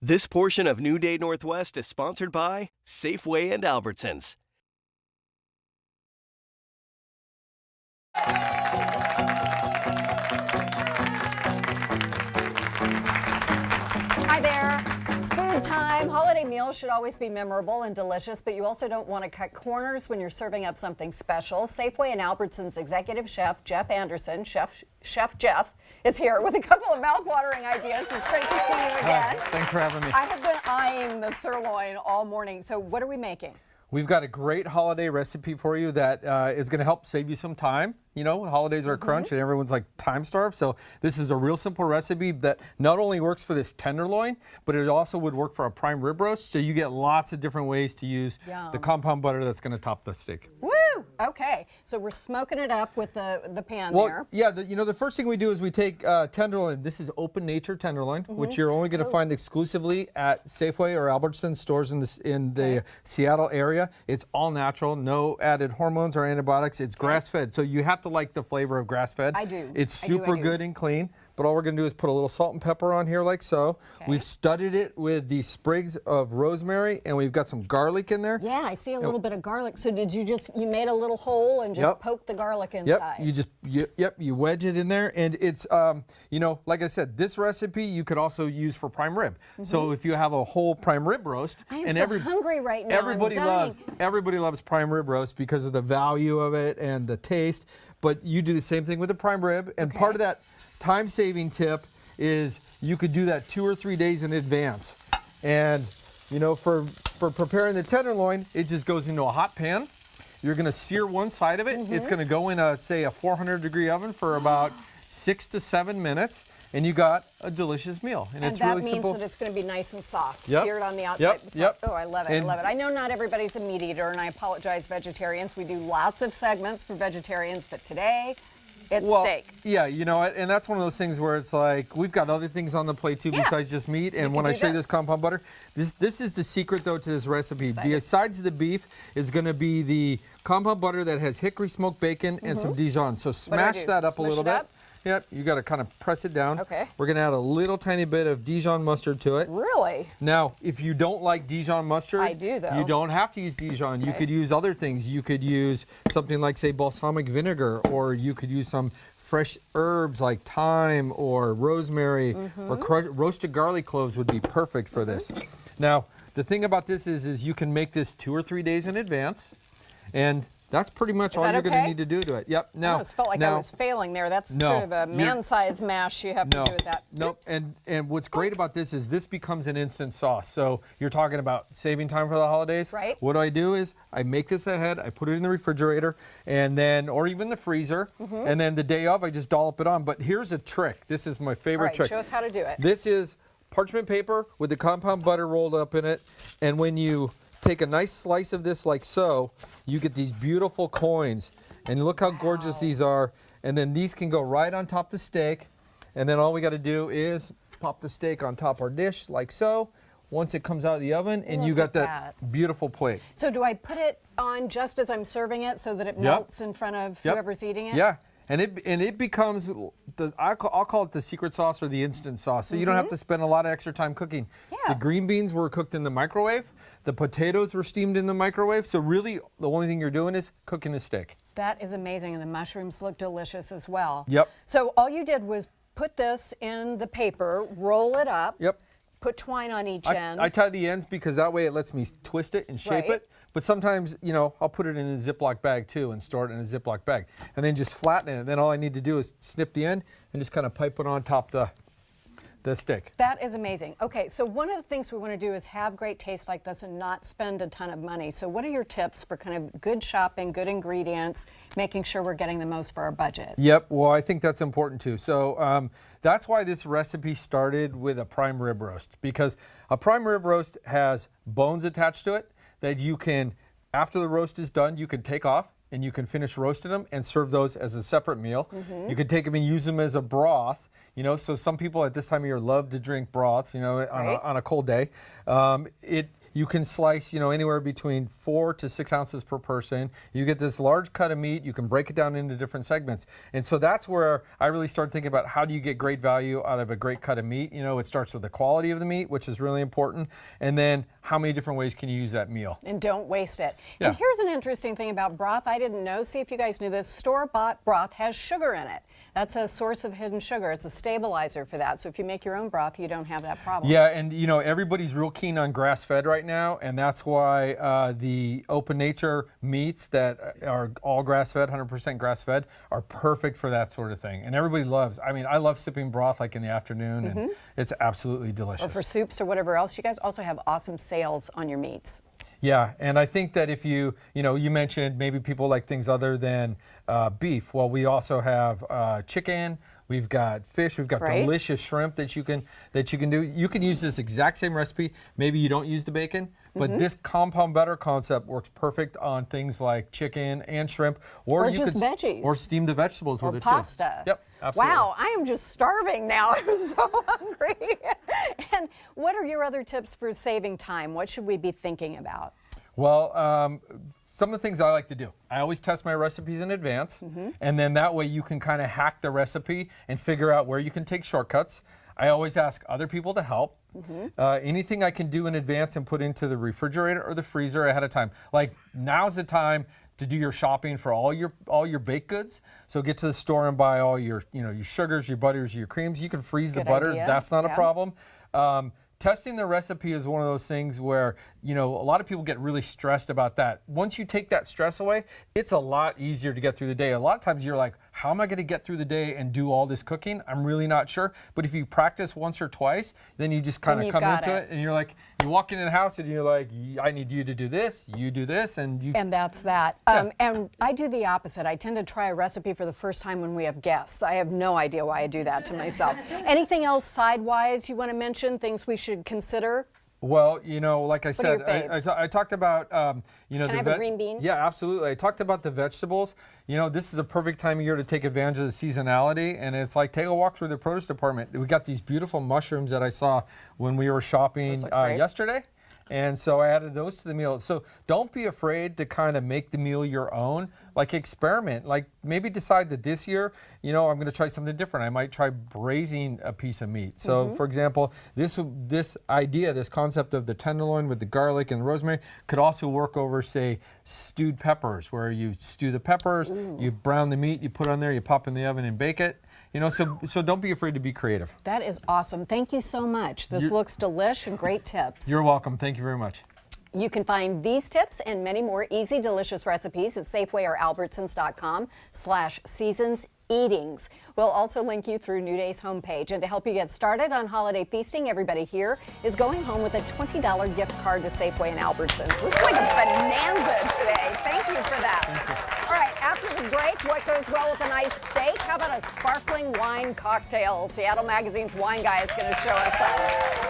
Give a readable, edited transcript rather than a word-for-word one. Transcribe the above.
This portion of New Day Northwest is sponsored by Safeway and Albertsons. Hi there. It's food time. Holiday meals should always be memorable and delicious, but you also don't want to cut corners when you're serving up something special. Safeway and Albertsons executive chef, Jeff Anderson, Chef Jeff, is here with a couple of mouth-watering ideas. It's great to see you again. Hi, thanks for having me. I have been eyeing the sirloin all morning. So what are we making? We've got a great holiday recipe for you that is going to help save you some time. You know, holidays are a crunch and everyone's like time starved. So this is a real simple recipe that not only works for this tenderloin, but it also would work for a prime rib roast. So you get lots of different ways to use the compound butter that's going to top the steak. Woo! Okay, so we're smoking it up with the pan there. Yeah, the first thing we do is we take tenderloin. This is open nature tenderloin, which you're only going to find exclusively at Safeway or Albertsons stores in the Seattle area. It's all natural, no added hormones or antibiotics. It's grass-fed, so you have to like the flavor of grass-fed. I do. It's super good and clean. But all we're going to do is put a little salt and pepper on here like so. Okay. We've studded it with the sprigs of rosemary, and we've got some garlic in there. Yeah, I see a little bit of garlic. So did you made a little hole and just poke the garlic inside? You wedge it in there, and it's, like I said, this recipe you could also use for prime rib. So if you have a whole prime rib roast. I am so hungry right now. Everybody loves prime rib roast because of the value of it and the taste, but you do the same thing with the prime rib, and part of that time-saving tip is you could do that 2 or 3 days in advance. And for preparing the tenderloin, it just goes into a hot pan. You're going to sear one side of it. It's going to go in say a 400-degree oven for about 6 to 7 minutes, and you got a delicious meal. And it's really simple. That means that it's going to be nice and soft, seared on the outside. Oh, I love it. I love it. I know not everybody's a meat eater, and I apologize, vegetarians. We do lots of segments for vegetarians, but today it's steak. Yeah, you know what, and that's one of those things where it's like, we've got other things on the plate too besides just meat, and when I show you this compound butter, this is the secret though to this recipe. Besides the beef is going to be the compound butter that has hickory smoked bacon and some Dijon. So smash that up a little bit. Yep, you got to kind of press it down. Okay. We're going to add a little tiny bit of Dijon mustard to it. Really? Now, if you don't like Dijon mustard, I do though. You don't have to use Dijon. You could use other things. You could use something like, say, balsamic vinegar, or you could use some fresh herbs like thyme or rosemary, or roasted garlic cloves would be perfect for this. Now, the thing about this is you can make this 2 or 3 days in advance, and that's pretty much all you're going to need to do to it. Yep. Now, I almost felt like I was failing there. That's sort of a man-sized mash you have to do with that. Nope. And what's great about this is this becomes an instant sauce. So you're talking about saving time for the holidays. Right. What I do is I make this ahead. I put it in the refrigerator, and then, or even the freezer, and then the day of I just dollop it on. But here's a trick. This is my favorite trick. Show us how to do it. This is parchment paper with the compound butter rolled up in it, and when you take a nice slice of this like so, you get these beautiful coins, and look how gorgeous these are. And then these can go right on top of the steak, and then all we got to do is pop the steak on top of our dish like so. Once it comes out of the oven, and you got that beautiful plate. So do I put it on just as I'm serving it so that it melts in front of whoever's eating it? Yeah. And it becomes, I'll call it the secret sauce or the instant sauce. So you don't have to spend a lot of extra time cooking. Yeah. The green beans were cooked in the microwave. The potatoes were steamed in the microwave. So really, the only thing you're doing is cooking the steak. That is amazing, and the mushrooms look delicious as well. Yep. So all you did was put this in the paper, roll it up. Yep. Put twine on each end. I tie the ends because that way it lets me twist it and shape it. But sometimes, I'll put it in a Ziploc bag too and store it in a Ziploc bag. And then just flatten it. Then all I need to do is snip the end and just kind of pipe it on top the steak. That is amazing. Okay, so one of the things we want to do is have great taste like this and not spend a ton of money. So what are your tips for kind of good shopping, good ingredients, making sure we're getting the most for our budget? Yep, well, I think that's important too. So that's why this recipe started with a prime rib roast, because a prime rib roast has bones attached to it that you can, after the roast is done, you can take off and you can finish roasting them and serve those as a separate meal. You can take them and use them as a broth. So some people at this time of year love to drink broths, on a cold day. You you can slice, anywhere between 4 to 6 ounces per person. You get this large cut of meat. You can break it down into different segments. And so that's where I really started thinking about how do you get great value out of a great cut of meat. It starts with the quality of the meat, which is really important. And then how many different ways can you use that meal? And don't waste it. Yeah. And here's an interesting thing about broth I didn't know. See if you guys knew this. Store-bought broth has sugar in it. That's a source of hidden sugar. It's a stabilizer for that. So if you make your own broth, you don't have that problem. Yeah, and everybody's real keen on grass-fed right now, and that's why the Open Nature meats that are all grass-fed, 100% grass-fed, are perfect for that sort of thing. And everybody loves. I love sipping broth like in the afternoon, and it's absolutely delicious. Or for soups or whatever else. You guys also have awesome sales on your meats. Yeah, and I think that if you mentioned maybe people like things other than beef. Well, we also have chicken. We've got fish. We've got delicious shrimp that you can do. You can use this exact same recipe. Maybe you don't use the bacon, but this compound butter concept works perfect on things like chicken and shrimp, or just veggies, or steam the vegetables or with pasta. it too. Yep, absolutely. Wow, I am just starving now. I'm so hungry. And what are your other tips for saving time? What should we be thinking about? Well, some of the things I like to do, I always test my recipes in advance, and then that way you can kind of hack the recipe and figure out where you can take shortcuts. I always ask other people to help. Anything I can do in advance and put into the refrigerator or the freezer ahead of time. Like now's the time to do your shopping for all your baked goods. So get to the store and buy all your your sugars, your butters, your creams. You can freeze the butter. Idea. That's not a problem. Testing the recipe is one of those things where, a lot of people get really stressed about that. Once you take that stress away, it's a lot easier to get through the day. A lot of times you're like, how am I going to get through the day and do all this cooking? I'm really not sure. But if you practice once or twice, then you just kind of come into it and you're like, you walk into the house and you're like, I need you to do this, you do this, and you. And that's that. Yeah. And I do the opposite. I tend to try a recipe for the first time when we have guests. I have no idea why I do that to myself. Anything else sidewise you want to mention, things we should consider? Well, like I said, I talked about, Can I have a green bean? Yeah, absolutely. I talked about the vegetables. This is a perfect time of year to take advantage of the seasonality, and it's like take a walk through the produce department. We got these beautiful mushrooms that I saw when we were shopping yesterday. And so I added those to the meal. So don't be afraid to kind of make the meal your own. Like experiment. Like maybe decide that this year, I'm going to try something different. I might try braising a piece of meat. So for example, this concept of the tenderloin with the garlic and rosemary could also work over, say, stewed peppers, where you stew the peppers, you brown the meat, you put it on there, you pop in the oven and bake it. So don't be afraid to be creative. That is awesome. Thank you so much. This looks delish and great tips. You're welcome. Thank you very much. You can find these tips and many more easy, delicious recipes at Safeway or Albertsons.com/seasonseatings. We'll also link you through New Day's homepage. And to help you get started on holiday feasting, everybody here is going home with a $20 gift card to Safeway and Albertsons. This is like a bonanza today. Thank you for that. All right, after the break, what goes well with a nice steak? How about a sparkling wine cocktail? Seattle Magazine's wine guy is going to show us that.